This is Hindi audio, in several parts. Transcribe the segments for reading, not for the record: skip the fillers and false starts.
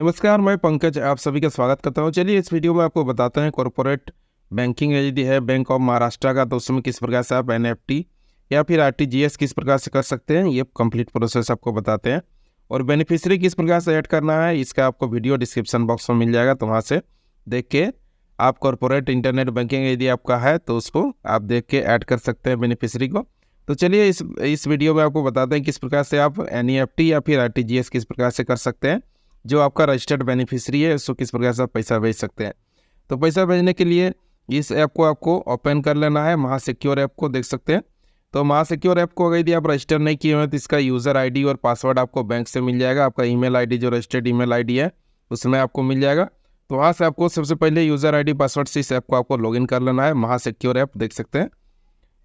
नमस्कार, मैं पंकज आप सभी का स्वागत करता हूं। चलिए इस वीडियो में आपको बताते हैं कॉरपोरेट बैंकिंग यदि है बैंक ऑफ महाराष्ट्र का, तो उसमें किस प्रकार से आप एनएफटी या फिर आरटीजीएस किस प्रकार से कर सकते हैं, ये कंप्लीट प्रोसेस आपको बताते हैं। और बेनिफिशियरी किस प्रकार से ऐड करना है, इसका आपको वीडियो डिस्क्रिप्शन बॉक्स में मिल जाएगा, तो वहाँ से देख के आप कॉरपोरेट इंटरनेट बैंकिंग यदि आपका है तो उसको आप देख के ऐड कर सकते हैं बेनिफिशियरी को। तो चलिए इस वीडियो में आपको बताते हैं किस प्रकार से आप एनईएफटी या फिर आरटीजीएस किस प्रकार से कर सकते हैं। जो आपका रजिस्टर्ड बेनिफिशियरी है उसको किस प्रकार से आप पैसा भेज सकते हैं। तो पैसा भेजने के लिए इस ऐप को आपको ओपन कर लेना है, महासिक्योर ऐप को देख सकते हैं। तो महासिक्योर ऐप को अगर यदि आप रजिस्टर नहीं किए हुए तो इसका यूज़र आईडी और पासवर्ड आपको बैंक से मिल जाएगा। आपका ईमेल आईडी जो रजिस्टर्ड ईमेल आईडी है उसमें आपको मिल जाएगा। तो वहाँ से आपको सबसे पहले यूज़र आईडी पासवर्ड से इस ऐप को आपको लॉगिन कर लेना है, महासिक्योर ऐप देख सकते हैं।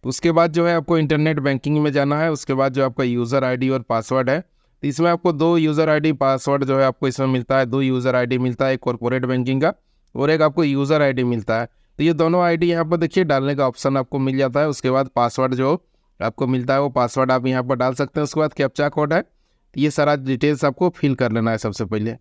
तो उसके बाद जो है आपको इंटरनेट बैंकिंग में जाना है। उसके बाद जो आपका यूज़र आईडी और पासवर्ड है, तो इसमें आपको दो यूज़र आईडी पासवर्ड जो है आपको इसमें मिलता है। दो यूज़र आईडी मिलता है, एक कॉर्पोरेट बैंकिंग का और एक आपको यूज़र आईडी मिलता है। तो ये दोनों आईडी यहाँ पर देखिए डालने का ऑप्शन आपको मिल जाता है। उसके बाद पासवर्ड जो आपको मिलता है वो पासवर्ड आप यहाँ पर डाल सकते हैं। उसके बाद कैप्चा कोड है, तो ये सारा डिटेल्स आपको फिल कर लेना है। सबसे पहले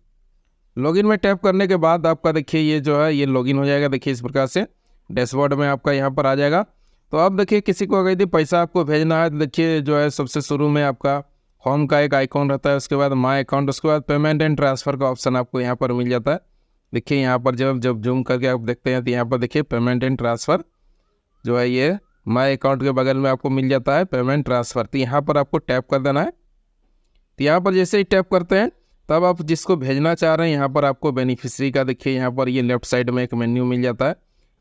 लॉगिन में टैप करने के बाद आपका देखिए ये जो है ये लॉगिन हो जाएगा। देखिए इस प्रकार से डैशबोर्ड में आपका यहाँ पर आ जाएगा। तो अब देखिए किसी को अगर यदि पैसा आपको भेजना है तो देखिए जो है सबसे शुरू में आपका होम का एक आइकॉन रहता है, उसके बाद माय अकाउंट, उसके बाद पेमेंट एंड ट्रांसफ़र का ऑप्शन आपको यहाँ पर मिल जाता है। देखिए यहाँ पर जब जूम करके आप देखते हैं तो यहाँ पर देखिए पेमेंट एंड ट्रांसफ़र जो है ये माय अकाउंट के बगल में आपको मिल जाता है पेमेंट ट्रांसफ़र। तो यहाँ पर आपको टैप कर देना है। तो यहाँ पर जैसे ही टैप करते हैं तब आप जिसको भेजना चाह रहे हैं यहाँ पर आपको बेनिफिशियरी का देखिए यहाँ पर ये लेफ्ट साइड में एक मेन्यू मिल जाता है।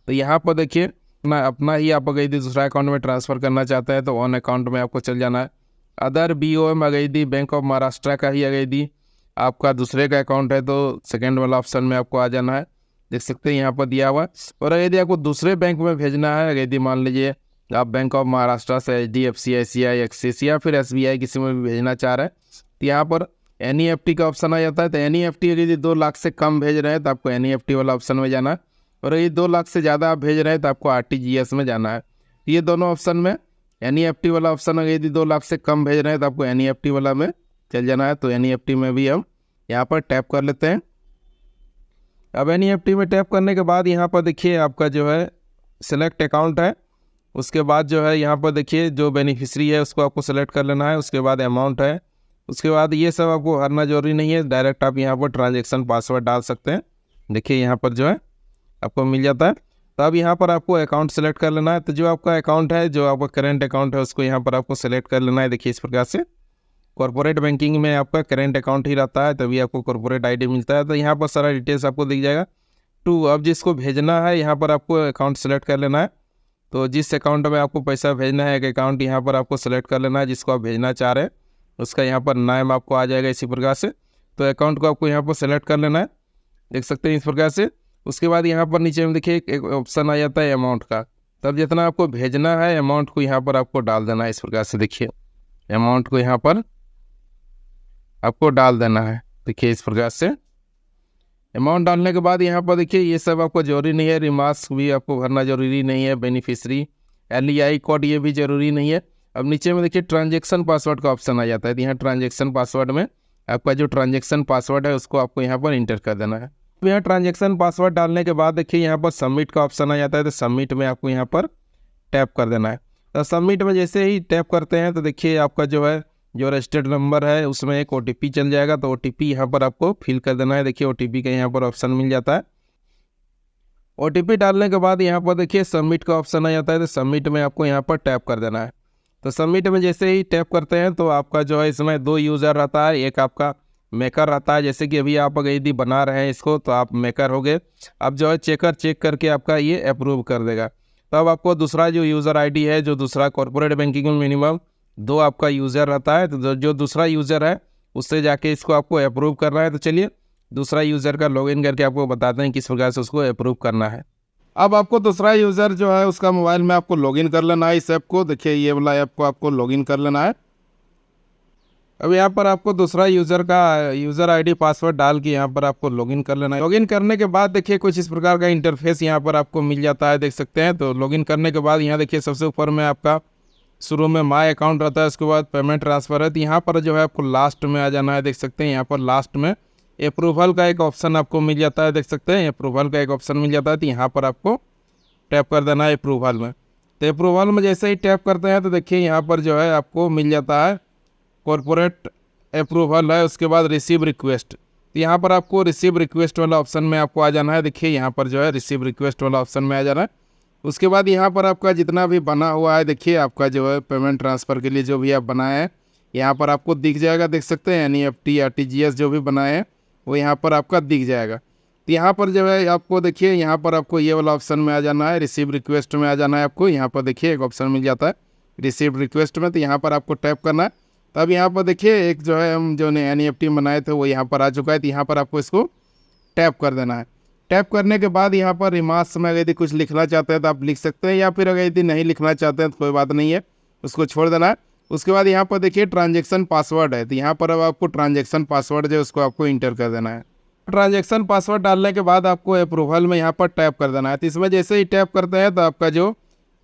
तो यहाँ पर देखिए अपना ही आप अगर यदि दूसरा अकाउंट में ट्रांसफ़र करना चाहते हैं तो ऑन अकाउंट में आपको चल जाना है। अदर BOM अगर यदि बैंक ऑफ महाराष्ट्र का ही अगर यदि आपका दूसरे का अकाउंट है तो सेकंड वाला ऑप्शन में आपको आ जाना है। देख सकते हैं यहाँ पर दिया हुआ है। और अगर यदि आपको दूसरे बैंक में भेजना है, अगर यदि मान लीजिए आप बैंक ऑफ महाराष्ट्र से HDFC, ICICI, एक्सिस या फिर SBI किसी में भी भेजना चाह रहे हैं तो यहाँ पर NEFT का ऑप्शन आ जाता है। तो NEFT यदि 2 लाख से कम भेज रहे हैं तो आपको NEFT वाला ऑप्शन में जाना है। और यदि 2 लाख से ज़्यादा आप भेज रहे हैं तो आपको RTGS में जाना है। ये दोनों ऑप्शन में NEFT वाला ऑप्शन अगर यदि 2 लाख से कम भेज रहे हैं तो आपको NEFT वाला में चल जाना है। तो NEFT में भी हम यहाँ पर टैप कर लेते हैं। अब NEFT में टैप करने के बाद यहाँ पर देखिए आपका जो है सिलेक्ट अकाउंट है। उसके बाद जो है यहाँ पर देखिए जो बेनिफिशियरी है उसको आपको सेलेक्ट कर लेना है। उसके बाद अमाउंट है, उसके बाद ये सब आपको भरना जरूरी नहीं है, डायरेक्ट आप यहाँ पर ट्रांजेक्शन पासवर्ड डाल सकते हैं। देखिए यहाँ पर जो है आपको मिल जाता है। तो अब यहाँ पर आपको अकाउंट सेलेक्ट कर लेना है। तो जो आपका अकाउंट है, जो आपका करेंट अकाउंट है, उसको यहाँ पर आपको सेलेक्ट कर लेना है। देखिए इस प्रकार से कॉर्पोरेट बैंकिंग में आपका करेंट अकाउंट ही रहता है, तभी आपको कॉर्पोरेट आईडी मिलता है। तो यहाँ पर सारा डिटेल्स आपको दिख जाएगा। अब जिसको भेजना है यहाँ पर आपको अकाउंट सेलेक्ट कर लेना है। तो जिस अकाउंट में आपको पैसा भेजना है एक अकाउंट यहाँ पर आपको सेलेक्ट कर लेना है जिसको आप भेजना चाह रहे हैं, उसका यहाँ पर नाम आपको आ जाएगा इसी प्रकार से। तो अकाउंट को आपको यहाँ पर सेलेक्ट कर लेना है, देख सकते हैं इस प्रकार से। उसके बाद यहाँ पर नीचे में देखिए एक ऑप्शन आ जाता है अमाउंट का। तब जितना आपको भेजना है अमाउंट को यहाँ पर आपको डाल देना है। इस प्रकार से देखिए अमाउंट को यहाँ पर आपको डाल देना है। देखिए इस प्रकार से अमाउंट डालने के बाद यहाँ पर देखिए ये सब आपको जरूरी नहीं है, रिमार्क्स भी आपको भरना जरूरी नहीं है, बेनिफिशियरी LEI कोड ये भी जरूरी नहीं है। अब नीचे में देखिए ट्रांजेक्शन पासवर्ड का ऑप्शन आ जाता है। तो यहाँ ट्रांजेक्शन पासवर्ड में आपका जो ट्रांजेक्शन पासवर्ड है उसको आपको यहाँ पर इंटर कर देना है। तो यहाँ ट्रांजेक्शन पासवर्ड डालने के बाद देखिए यहाँ पर सबमिट का ऑप्शन आ जाता है। तो सबमिट में आपको यहाँ पर टैप कर देना है। तो सबमिट में जैसे ही टैप करते हैं तो देखिए आपका जो है जो रजिस्टर्ड नंबर है उसमें एक OTP चल जाएगा। तो OTP यहाँ पर आपको फिल कर देना है। देखिए OTP का यहाँ पर ऑप्शन मिल जाता है। OTP डालने के बाद यहाँ पर देखिए सबमिट का ऑप्शन आ जाता है। तो सबमिट में आपको यहाँ पर टैप कर देना है। तो सबमिट में जैसे ही टैप करते हैं तो आपका जो है इसमें 2 यूज़र रहता है, एक आपका मेकर रहता है। जैसे कि अभी आप अगर यदि बना रहे हैं इसको तो आप मेकर हो गए। अब जो है चेकर चेक करके आपका ये अप्रूव कर देगा। तो अब आपको दूसरा जो यूज़र आईडी है, जो दूसरा कॉर्पोरेट बैंकिंग में मिनिमम 2 आपका यूज़र रहता है, तो जो दूसरा यूज़र है उससे जाके इसको आपको अप्रूव करना है। तो चलिए दूसरा यूज़र का लॉगिन करके आपको बताते हैं किस प्रकार से उसको अप्रूव करना है। अब आपको दूसरा यूज़र जो है उसका मोबाइल में आपको लॉगिन कर लेना है इस ऐप को। देखिए ये वाला ऐप को आपको लॉगिन कर लेना है। अब यहाँ पर आपको दूसरा यूज़र का यूज़र आईडी पासवर्ड डाल के यहाँ पर आपको लॉगिन कर लेना है। लॉगिन करने के बाद देखिए कुछ इस प्रकार का इंटरफेस यहाँ पर आपको मिल जाता है, देख सकते हैं। तो लॉगिन करने के बाद यहाँ देखिए सबसे ऊपर में आपका शुरू में माय अकाउंट रहता है, उसके बाद पेमेंट ट्रांसफ़र है। तो यहाँ पर जो है आपको लास्ट में आ जाना है, देख सकते हैं यहाँ पर लास्ट में अप्रूवल का एक ऑप्शन आपको मिल जाता है, देख सकते हैं अप्रूवल का एक ऑप्शन मिल जाता है। तो यहाँ पर आपको टैप कर देना है अप्रूवल में। तो अप्रूवल में जैसे ही टैप करते हैं तो देखिए यहाँ पर जो है आपको मिल जाता है कॉर्पोरेट अप्रूवल है, उसके बाद रिसीव रिक्वेस्ट। तो यहाँ पर आपको रिसीव रिक्वेस्ट वाला ऑप्शन में आपको आ जाना है। देखिए यहाँ पर जो है रिसीव रिक्वेस्ट वाला ऑप्शन में आ जाना है। उसके बाद यहाँ पर आपका जितना भी बना हुआ है, देखिए आपका जो है पेमेंट ट्रांसफ़र के लिए जो भी आप बनाए हैं यहाँ पर आपको दिख जाएगा, देख सकते हैं NEFT RTGS जो भी बनाए हैं वो यहाँ पर आपका दिख जाएगा। तो यहाँ पर जो है आपको देखिए यहाँ पर आपको ये वाला ऑप्शन में आ जाना है, रिसीव रिक्वेस्ट में आ जाना है आपको। यहाँ पर देखिए एक ऑप्शन मिल जाता है रिसीव रिक्वेस्ट में, तो यहाँ पर आपको टैप करना है। तब यहाँ पर देखिए एक जो है हम जो NEFT बनाए थे वो यहाँ पर आ चुका है। तो यहाँ पर आपको इसको टैप कर देना है। टैप करने के बाद यहाँ पर रिमार्क्स में अगर यदि कुछ लिखना चाहते हैं तो आप लिख सकते हैं, या फिर अगर यदि नहीं लिखना चाहते हैं तो कोई बात नहीं है, उसको छोड़ देना है। उसके बाद यहाँ पर देखिए ट्रांजैक्शन पासवर्ड है, तो यहाँ पर अब आपको ट्रांजैक्शन पासवर्ड जो है उसको आपको इंटर कर देना है। ट्रांजैक्शन पासवर्ड डालने के बाद आपको अप्रूवल में यहाँ पर टैप कर देना है। तो इसमें जैसे ही टैप करते हैं तो आपका जो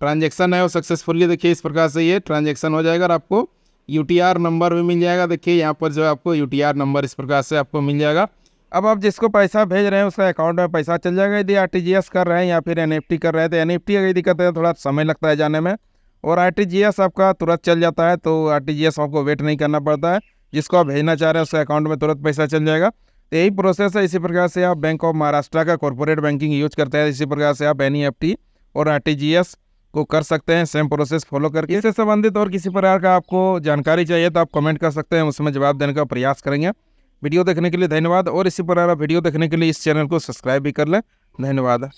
ट्रांजैक्शन है वो सक्सेसफुली देखिए इस प्रकार से ये ट्रांजैक्शन हो जाएगा और आपको UTR नंबर भी मिल जाएगा। देखिए यहाँ पर जो है आपको UTR नंबर इस प्रकार से आपको मिल जाएगा। अब आप जिसको पैसा भेज रहे हैं उसका अकाउंट में पैसा चल जाएगा। यदि RTGS कर रहे हैं या फिर NEFT कर रहे हैं तो NEFT अगर यदि करते हैं थोड़ा समय लगता है जाने में, और RTGS आपका तुरंत चल जाता है। तो RTGS आपको वेट नहीं करना पड़ता है, जिसको आप भेजना चाह रहे हैं उसके अकाउंट में तुरंत पैसा चल जाएगा। तो यही प्रोसेस है। इसी प्रकार से आप बैंक ऑफ महाराष्ट्र का कॉर्पोरेट बैंकिंग यूज करते हैं, इसी प्रकार से आप NEFT और RTGS को कर सकते हैं सेम प्रोसेस फॉलो करके। इससे संबंधित और किसी प्रकार का आपको जानकारी चाहिए तो आप कमेंट कर सकते हैं, उसमें जवाब देने का प्रयास करेंगे। वीडियो देखने के लिए धन्यवाद, और इसी प्रकार वीडियो देखने के लिए इस चैनल को सब्सक्राइब भी कर लें। धन्यवाद।